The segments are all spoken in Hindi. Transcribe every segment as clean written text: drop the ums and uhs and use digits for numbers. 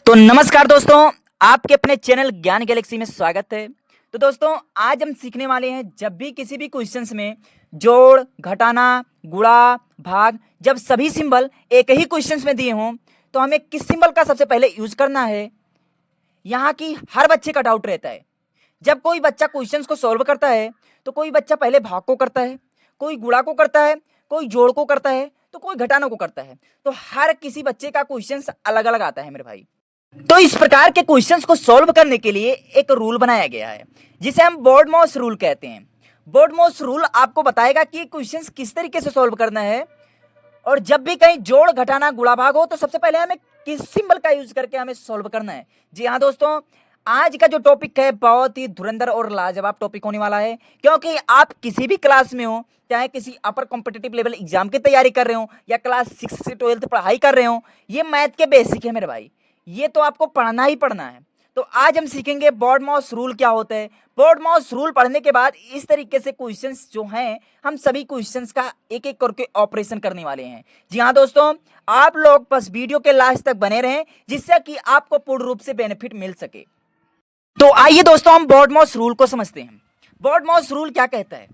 तो नमस्कार दोस्तों, आपके अपने चैनल ज्ञान गैलेक्सी में स्वागत है। तो दोस्तों, आज हम सीखने वाले हैं जब भी किसी भी क्वेश्चंस में जोड़, घटाना, गुणा, भाग, जब सभी सिंबल एक ही क्वेश्चंस में दिए हों तो हमें किस सिंबल का सबसे पहले यूज करना है। यहाँ की हर बच्चे का डाउट रहता है। जब कोई बच्चा क्वेश्चंस को सॉल्व करता है तो कोई बच्चा पहले भाग को करता है, कोई गुणा को करता है, कोई जोड़ को करता है, तो कोई घटाना को करता है। तो हर किसी बच्चे का क्वेश्चंस अलग अलग आता है मेरे भाई। तो इस प्रकार के क्वेश्चंस को सॉल्व करने के लिए एक रूल बनाया गया है जिसे हम बोर्डमॉस रूल कहते हैं। बोर्डमॉस रूल आपको बताएगा कि क्वेश्चंस किस तरीके से सॉल्व करना है, और जब भी कहीं जोड़, घटाना, गुणा, भाग हो तो सबसे पहले हमें किस सिंबल का यूज करके हमें सॉल्व करना है। जी हाँ दोस्तों, आज का जो टॉपिक है बहुत ही धुरंधर और लाजवाब टॉपिक होने वाला है, क्योंकि आप किसी भी क्लास में हो, चाहे किसी अपर कॉम्पिटिटिव लेवल एग्जाम की तैयारी कर रहे हो या क्लास 6 से 12th पढ़ाई कर रहे हो, ये मैथ के बेसिक है मेरे भाई। ये तो आपको पढ़ना ही पढ़ना है। तो आज हम सीखेंगे बोर्डमॉस रूल क्या होता है। बोर्डमॉस रूल पढ़ने के बाद इस तरीके से क्वेश्चंस जो हैं, हम सभी क्वेश्चंस का एक एक करके ऑपरेशन करने वाले हैं। जी हाँ दोस्तों, आप लोग बस वीडियो के लास्ट तक बने रहें जिससे कि आपको पूर्ण रूप से बेनिफिट मिल सके। तो आइए दोस्तों, हम बोर्डमॉस रूल को समझते हैं। बोर्डमॉस रूल क्या कहता है?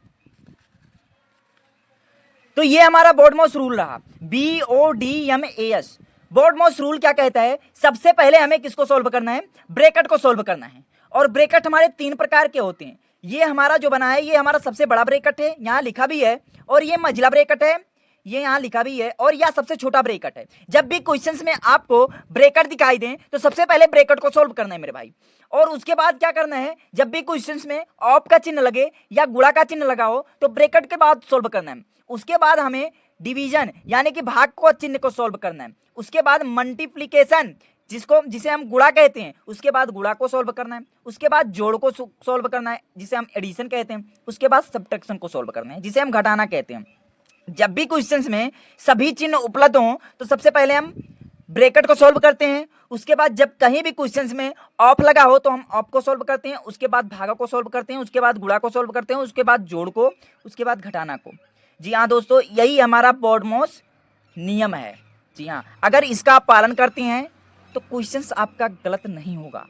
तो ये हमारा बोर्डमॉस रूल रहा, BODMAS। बोर्डमॉस रूल क्या कहता है? सबसे पहले हमें किसको सॉल्व करना है? ब्रैकेट को सॉल्व करना है। और ब्रैकेट हमारे तीन प्रकार के होते हैं। ये हमारा जो बना है, ये हमारा सबसे बड़ा ब्रैकेट है, यहाँ लिखा भी है, और ये मझला ब्रैकेट है, ये यहाँ लिखा भी है, और यह सबसे छोटा ब्रैकेट है। जब भी क्वेश्चंस में आपको ब्रैकेट दिखाई दें तो सबसे पहले ब्रैकेट को सॉल्व करना है मेरे भाई। और उसके बाद क्या करना है, जब भी क्वेश्चंस में ऑफ का चिन्ह लगे या गुणा का चिन्ह लगा हो तो ब्रैकेट के बाद सॉल्व करना है। उसके बाद हमें डिवीजन यानी कि भाग को चिन्ह को सॉल्व करना है। उसके बाद मल्टीप्लिकेशन जिसे हम गुणा कहते हैं, उसके बाद गुणा को सॉल्व करना है। उसके बाद जोड़ को सॉल्व करना है जिसे हम एडिशन कहते हैं। उसके बाद सब्ट्रैक्शन को सॉल्व करना है जिसे हम घटाना कहते हैं। जब भी क्वेश्चंस में सभी चिन्ह उपलब्ध हों तो सबसे पहले हम ब्रैकेट को सॉल्व करते हैं। उसके बाद जब कहीं भी क्वेश्चंस में ऑफ लगा हो तो हम ऑफ को सॉल्व करते हैं। उसके बाद भागा को सॉल्व करते हैं। उसके बाद गुणा को सॉल्व करते हैं। उसके बाद जोड़ को, उसके बाद घटाना को। जी हाँ दोस्तों, यही हमारा बोर्डमॉस नियम है। जी हाँ, अगर इसका आप पालन करते हैं तो क्वेश्चंस आपका गलत नहीं होगा।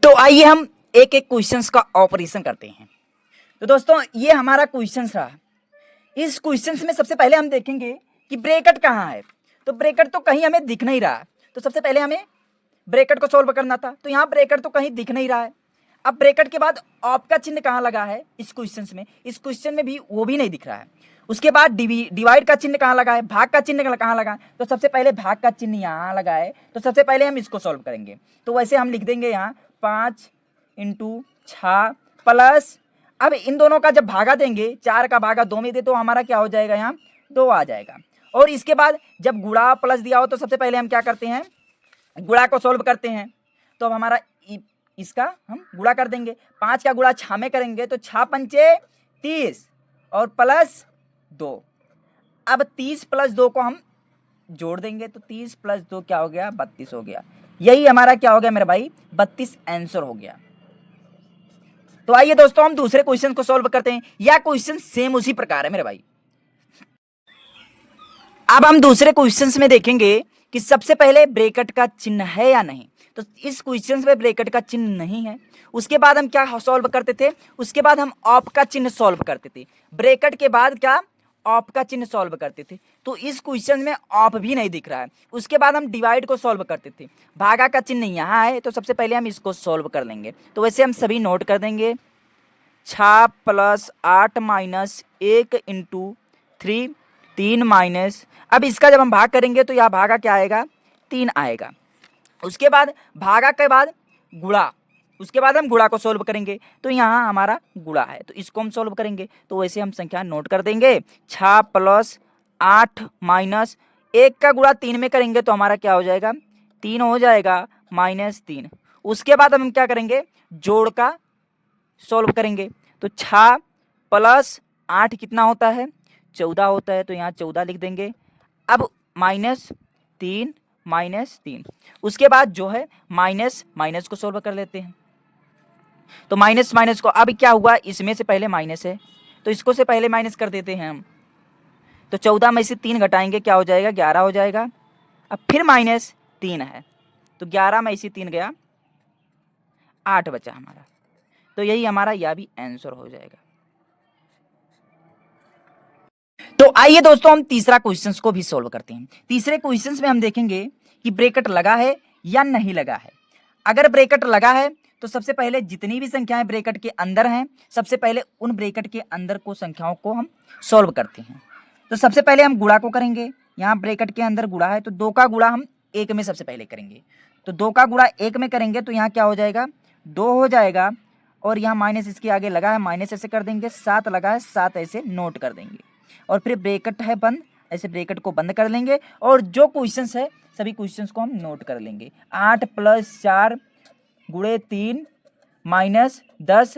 तो आइए हम एक एक क्वेश्चंस का ऑपरेशन करते हैं। तो दोस्तों, ये हमारा क्वेश्चंस रहा। इस क्वेश्चंस में सबसे पहले हम देखेंगे कि ब्रैकेट कहाँ है। तो ब्रैकेट तो कहीं हमें दिख नहीं रहा, तो सबसे पहले हमें ब्रैकेट को सॉल्व करना था। तो यहाँ ब्रैकेट तो कहीं दिख नहीं रहा है। अब ब्रैकेट के बाद ऑफ का चिन्ह कहाँ लगा है इस क्वेश्चंस में? इस क्वेश्चन में भी वो भी नहीं दिख रहा है। उसके बाद डिवाइड का चिन्ह कहाँ लगा है, भाग का चिन्ह कहाँ लगा है? तो सबसे पहले भाग का चिन्ह यहाँ लगा है, तो सबसे पहले हम इसको सॉल्व करेंगे। तो वैसे हम लिख देंगे यहाँ 5 × 6 प्लस, अब इन दोनों का जब भागा देंगे, 4 का भागा 2 में दे तो हमारा क्या हो जाएगा, यहाँ 2 आ जाएगा। और इसके बाद जब गुणा प्लस दिया हो तो सबसे पहले हम क्या करते हैं, गुणा को सॉल्व करते हैं। तो अब हमारा इसका हम गुणा कर देंगे। 5 का गुणा 6 में करेंगे तो 6 पंचे 30 और प्लस 2। अब 30 + 2 को हम जोड़ देंगे तो 30 + 2 क्या हो गया, 32 हो गया। यही हमारा क्या हो गया मेरे भाई, 32 आंसर हो गया। तो आइए दोस्तों, हम दूसरे क्वेश्चन को सॉल्व करते हैं। यह क्वेश्चन सेम उसी प्रकार है मेरे भाई। अब हम दूसरे क्वेश्चंस में देखेंगे कि सबसे पहले ब्रैकेट का चिन्ह है या नहीं। तो इस क्वेश्चन में ब्रैकेट का चिन्ह नहीं है। उसके बाद हम क्या सॉल्व करते थे, उसके बाद हम ऑफ का चिन्ह सॉल्व करते थे। ब्रैकेट के बाद क्या, ऑफ का चिन्ह सॉल्व करते थे। तो इस क्वेश्चन में ऑफ भी नहीं दिख रहा है। उसके बाद हम डिवाइड को सॉल्व करते थे। भागा का चिन्ह यहाँ है, तो सबसे पहले हम इसको सॉल्व कर लेंगे। तो वैसे हम सभी नोट कर देंगे। 6 + 8 - 1 × 3 3 माइनस, अब इसका जब हम भाग करेंगे तो यहाँ भागा क्या आएगा, 3 आएगा। उसके बाद भागा के बाद गुणा, उसके बाद हम गुणा को सॉल्व करेंगे। तो यहाँ हमारा गुणा है, तो इसको हम सॉल्व करेंगे। तो वैसे हम संख्या नोट कर देंगे। 6 + 8 - 1 का गुणा 3 में करेंगे तो हमारा क्या हो जाएगा, 3 हो जाएगा, -3। उसके बाद हम क्या करेंगे, जोड़ का सॉल्व करेंगे। तो 6 + 8 कितना होता है, 14 होता है। तो यहाँ 14 लिख देंगे। अब -3 -3, उसके बाद जो है माइनस को सॉल्व कर लेते हैं। तो माइनस को, अब क्या हुआ, इसमें से पहले माइनस है तो इसको से पहले माइनस कर देते हैं हम। तो 14 में से 3 घटाएंगे क्या हो जाएगा, 11 हो जाएगा। अब फिर -3 है तो 11 में इसी 3 गया, 8 बचा हमारा। तो यही हमारा यह भी आंसर हो जाएगा। तो आइए दोस्तों हम तीसरा क्वेश्चन को भी सोल्व करते हैं। तीसरे क्वेश्चन में हम देखेंगे कि ब्रैकेट लगा है या नहीं लगा है। अगर ब्रैकेट लगा है तो सबसे पहले जितनी भी संख्याएं ब्रैकेट के अंदर हैं, सबसे पहले उन ब्रैकेट के अंदर को संख्याओं को हम सॉल्व करते हैं। तो सबसे पहले हम गुणा को करेंगे। यहाँ ब्रैकेट के अंदर गुणा है तो 2 का गुणा हम 1 में सबसे पहले करेंगे। तो 2 का गुणा 1 में करेंगे तो यहाँ क्या हो जाएगा, 2 हो जाएगा। और यहाँ माइनस इसके आगे लगा है, माइनस ऐसे कर देंगे, 7 लगा है, 7 ऐसे नोट कर देंगे। और फिर ब्रैकेट है बंद, ऐसे ब्रैकेट को बंद कर लेंगे और जो क्वेश्चंस है सभी क्वेश्चंस को हम नोट कर लेंगे। 8 + 4 गुणे 3 माइनस 10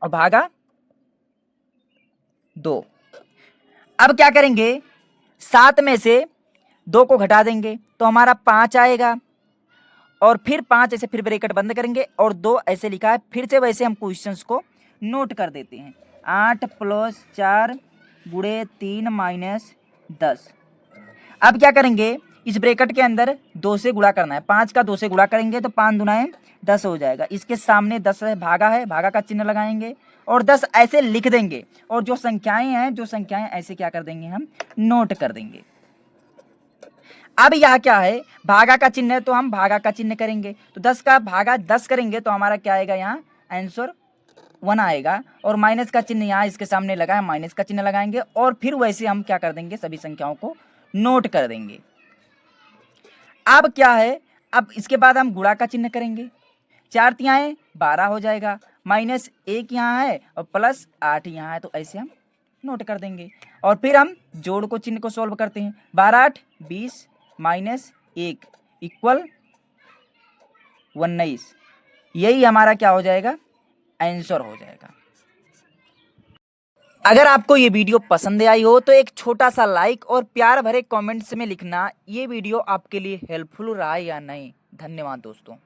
और भागा 2। अब क्या करेंगे, 7 में से 2 को घटा देंगे तो हमारा 5 आएगा। और फिर 5 ऐसे फिर ब्रैकेट बंद करेंगे और 2 ऐसे लिखा है, फिर से वैसे हम क्वेश्चंस को नोट कर देते हैं। 8 + 4 गुणे 3 माइनस 10। अब क्या करेंगे, इस ब्रैकेट के अंदर 2 से गुणा करना है। 5 का 2 से गुणा करेंगे तो 5 दूना 10 हो जाएगा। इसके सामने 10 है, भागा का चिन्ह लगाएंगे और 10 ऐसे लिख देंगे। और जो संख्याएं ऐसे क्या कर देंगे, हम नोट कर देंगे। अब यह क्या है, भागा का चिन्ह है तो हम भागा का चिन्ह करेंगे। तो 10 का भागा 10 करेंगे तो हमारा क्या आएगा, यहाँ आंसर 1 आएगा। और माइनस का चिन्ह यहाँ इसके सामने लगा है, माइनस का चिन्ह लगाएंगे और फिर वैसे हम क्या कर देंगे, सभी संख्याओं को नोट कर देंगे। अब क्या है, अब इसके बाद हम गुणा का चिन्ह करेंगे। 4 तिहाई 12 हो जाएगा, माइनस 1 यहाँ है और प्लस 8 यहाँ है, तो ऐसे हम नोट कर देंगे। और फिर हम जोड़ को चिन्ह को सॉल्व करते हैं। 12 8 20 माइनस 1 इक्वल 19। यही हमारा क्या हो जाएगा, आंसर हो जाएगा। अगर आपको ये वीडियो पसंद आई हो तो एक छोटा सा लाइक और प्यार भरे कमेंट्स में लिखना ये वीडियो आपके लिए हेल्पफुल रहा या नहीं। धन्यवाद दोस्तों।